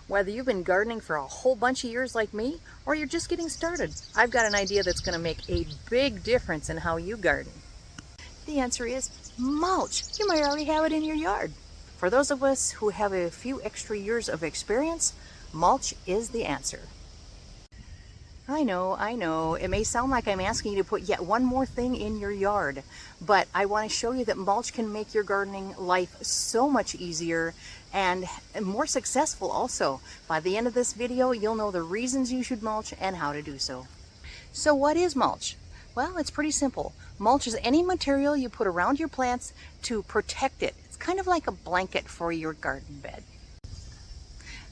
Whether you've been gardening for a whole bunch of years like me, or you're just getting started, I've got an idea that's going to make a big difference in how you garden. The answer is mulch. You might already have it in your yard. For those of us who have a few extra years of experience, mulch is the answer. I know. It may sound like I'm asking you to put yet one more thing in your yard, but I want to show you that mulch can make your gardening life so much easier and more successful also. By the end of this video, you'll know the reasons you should mulch and how to do so. So what is mulch? Well, it's pretty simple. Mulch is any material you put around your plants to protect it. It's kind of like a blanket for your garden bed.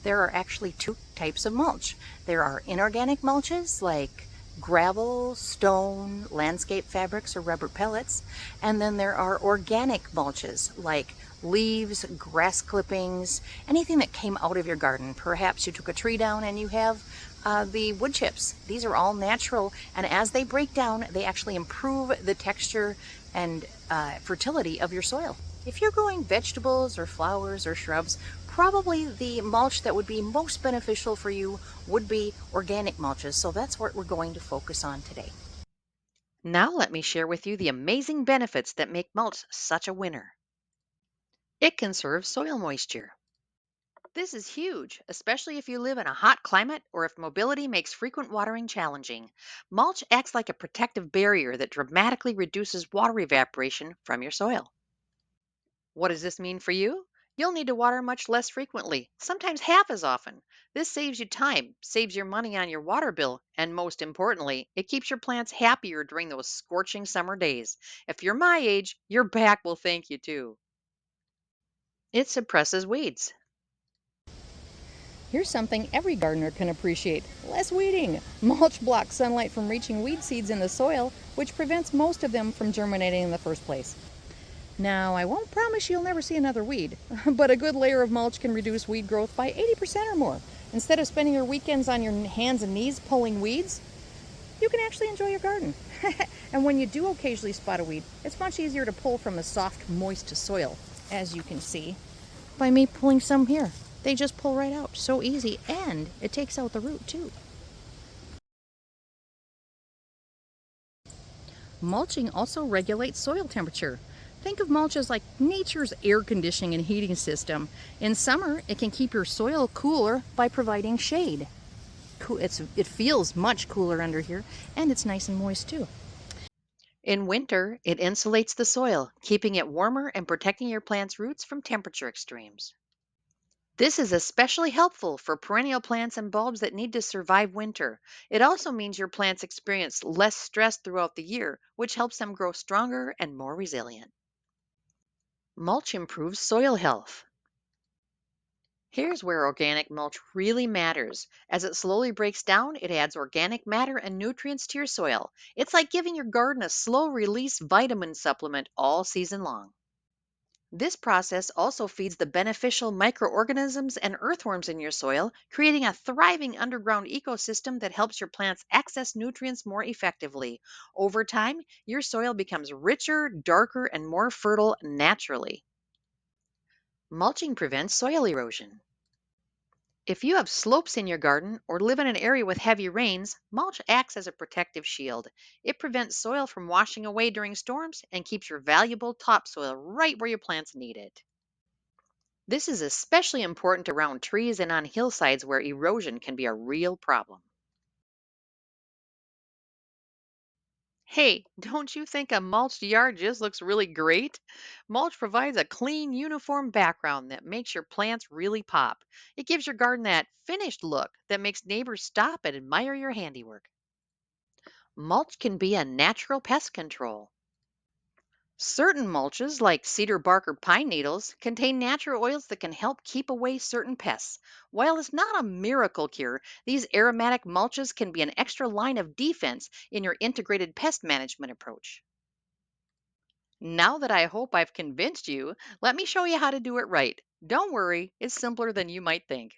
There are actually two types of mulch. There are inorganic mulches like gravel, stone, landscape fabrics, or rubber pellets. And then there are organic mulches like leaves, grass clippings, anything that came out of your garden. Perhaps you took a tree down and you have the wood chips. These are all natural, and as they break down, they actually improve the texture and fertility of your soil. If you're growing vegetables or flowers or shrubs, probably the mulch that would be most beneficial for you would be organic mulches, so that's what we're going to focus on today. Now, let me share with you the amazing benefits that make mulch such a winner. It conserves soil moisture. This is huge, especially if you live in a hot climate or if mobility makes frequent watering challenging. Mulch acts like a protective barrier that dramatically reduces water evaporation from your soil. What does this mean for you? You'll need to water much less frequently, sometimes half as often. This saves you time, saves your money on your water bill, and most importantly, it keeps your plants happier during those scorching summer days. If you're my age, your back will thank you too. It suppresses weeds. Here's something every gardener can appreciate: less weeding. Mulch blocks sunlight from reaching weed seeds in the soil, which prevents most of them from germinating in the first place. Now, I won't promise you'll never see another weed, but a good layer of mulch can reduce weed growth by 80% or more. Instead of spending your weekends on your hands and knees pulling weeds, you can actually enjoy your garden. And when you do occasionally spot a weed, it's much easier to pull from the soft, moist soil, as you can see by me pulling some here. They just pull right out. So easy, and it takes out the root too. Mulching also regulates soil temperature. Think of mulch as like nature's air conditioning and heating system. In summer, it can keep your soil cooler by providing shade. It feels much cooler under here, and it's nice and moist too. In winter, it insulates the soil, keeping it warmer and protecting your plant's roots from temperature extremes. This is especially helpful for perennial plants and bulbs that need to survive winter. It also means your plants experience less stress throughout the year, which helps them grow stronger and more resilient. Mulch improves soil health. Here's where organic mulch really matters. As it slowly breaks down, it adds organic matter and nutrients to your soil. It's like giving your garden a slow release vitamin supplement all season long. This process also feeds the beneficial microorganisms and earthworms in your soil, creating a thriving underground ecosystem that helps your plants access nutrients more effectively. Over time, your soil becomes richer, darker, and more fertile naturally. Mulching prevents soil erosion. If you have slopes in your garden or live in an area with heavy rains, mulch acts as a protective shield. It prevents soil from washing away during storms and keeps your valuable topsoil right where your plants need it. This is especially important around trees and on hillsides where erosion can be a real problem. Hey, don't you think a mulched yard just looks really great? Mulch provides a clean, uniform background that makes your plants really pop. It gives your garden that finished look that makes neighbors stop and admire your handiwork. Mulch can be a natural pest control. Certain mulches, like cedar bark or pine needles, contain natural oils that can help keep away certain pests. While it's not a miracle cure, these aromatic mulches can be an extra line of defense in your integrated pest management approach. Now that I hope I've convinced you, let me show you how to do it right. Don't worry, it's simpler than you might think.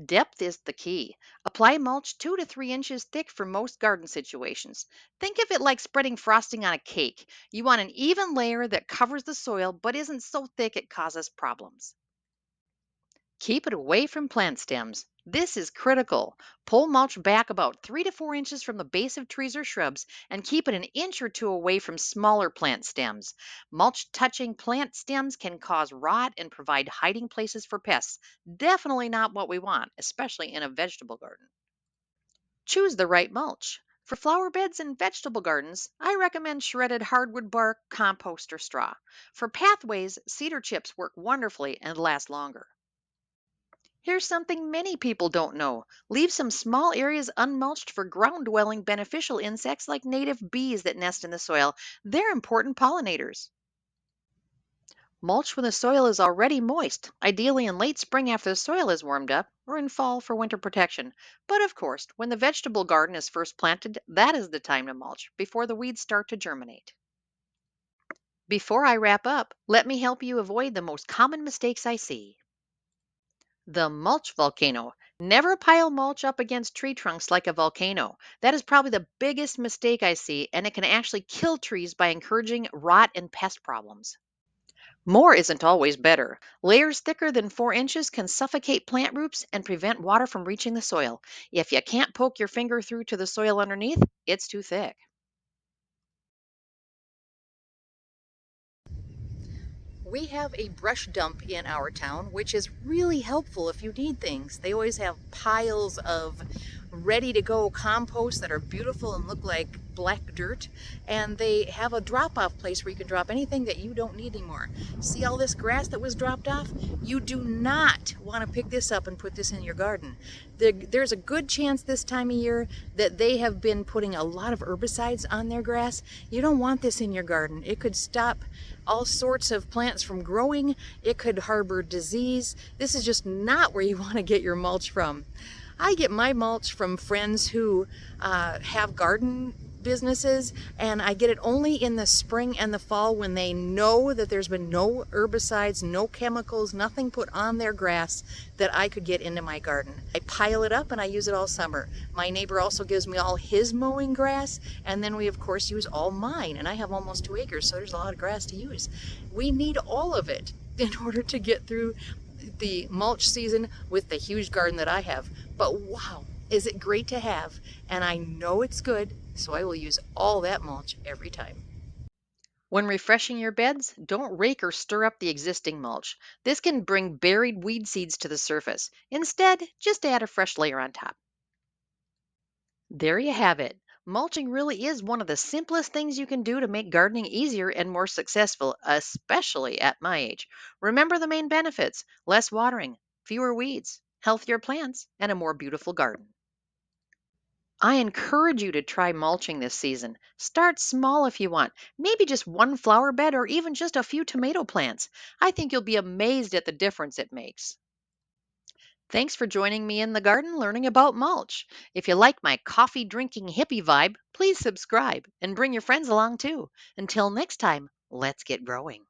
Depth is the key. Apply mulch 2 to 3 inches thick for most garden situations. Think of it like spreading frosting on a cake. You want an even layer that covers the soil but isn't so thick it causes problems. Keep it away from plant stems. This is critical. Pull mulch back about 3 to 4 inches from the base of trees or shrubs and keep it an inch or two away from smaller plant stems. Mulch touching plant stems can cause rot and provide hiding places for pests. Definitely not what we want, especially in a vegetable garden. Choose the right mulch. For flower beds and vegetable gardens, I recommend shredded hardwood bark, compost, or straw. For pathways, cedar chips work wonderfully and last longer. Here's something many people don't know. Leave some small areas unmulched for ground dwelling beneficial insects like native bees that nest in the soil. They're important pollinators. Mulch when the soil is already moist, ideally in late spring after the soil is warmed up, or in fall for winter protection. But of course, when the vegetable garden is first planted, that is the time to mulch before the weeds start to germinate. Before I wrap up, let me help you avoid the most common mistakes I see. The mulch volcano. Never pile mulch up against tree trunks like a volcano. That is probably the biggest mistake I see, and it can actually kill trees by encouraging rot and pest problems. More isn't always better. Layers thicker than 4 inches can suffocate plant roots and prevent water from reaching the soil. If you can't poke your finger through to the soil underneath, it's too thick. We have a brush dump in our town, which is really helpful if you need things. They always have piles of ready to go compost that are beautiful and look like black dirt, and they have a drop off place where you can drop anything that you don't need anymore. See all this grass that was dropped off? You do not want to pick this up and put this in your garden. There's a good chance this time of year that they have been putting a lot of herbicides on their grass. You don't want this in your garden. It could stop all sorts of plants from growing. It could harbor disease. This is just not where you want to get your mulch from. I get my mulch from friends who have garden businesses, and I get it only in the spring and the fall when they know that there's been no herbicides, no chemicals, nothing put on their grass that I could get into my garden. I pile it up and I use it all summer. My neighbor also gives me all his mowing grass, and then we of course use all mine, and I have almost 2 acres, so there's a lot of grass to use. We need all of it in order to get through the mulch season with the huge garden that I have. But wow, is it great to have, and I know it's good, so I will use all that mulch every time. When refreshing your beds, don't rake or stir up the existing mulch. This can bring buried weed seeds to the surface. Instead, just add a fresh layer on top. There you have it. Mulching really is one of the simplest things you can do to make gardening easier and more successful, especially at my age. Remember the main benefits: less watering, fewer weeds, healthier plants, and a more beautiful garden. I encourage you to try mulching this season. Start small if you want, maybe just one flower bed or even just a few tomato plants. I think you'll be amazed at the difference it makes. Thanks for joining me in the garden learning about mulch. If you like my coffee drinking hippie vibe, please subscribe and bring your friends along too. Until next time, let's get growing.